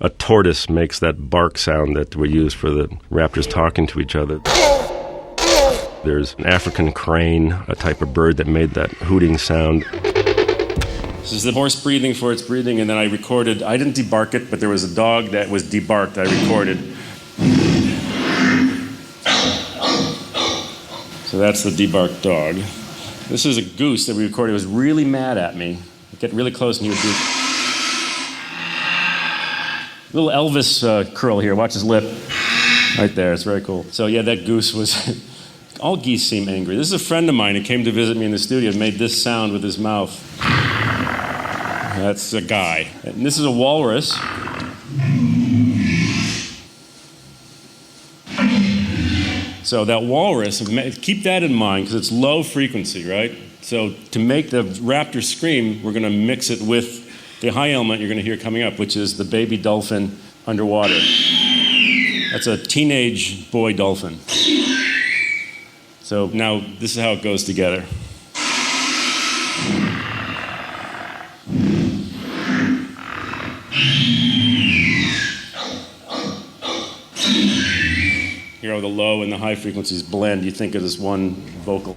a tortoise makes that bark sound that we use for the raptors talking to each other. There's an African crane, a type of bird that made that hooting sound. This is the horse breathing for its breathing, and then I recorded. I didn't debark it, but there was a dog that was debarked I recorded. So that's the debarked dog. This is a goose that we recorded. It was really mad at me. I'd get really close and he would do little Elvis curl here. Watch his lip. Right there. It's very cool. So yeah, that goose was... All geese seem angry. This is a friend of mine who came to visit me in the studio and made this sound with his mouth. That's a guy. And this is a walrus. So that walrus, keep that in mind because it's low frequency, right? So to make the raptor scream, we're going to mix it with the high element you're going to hear coming up, which is the baby dolphin underwater. That's a teenage boy dolphin. So now this is how it goes together. Here are the low and the high frequencies blend. You think of this one vocal.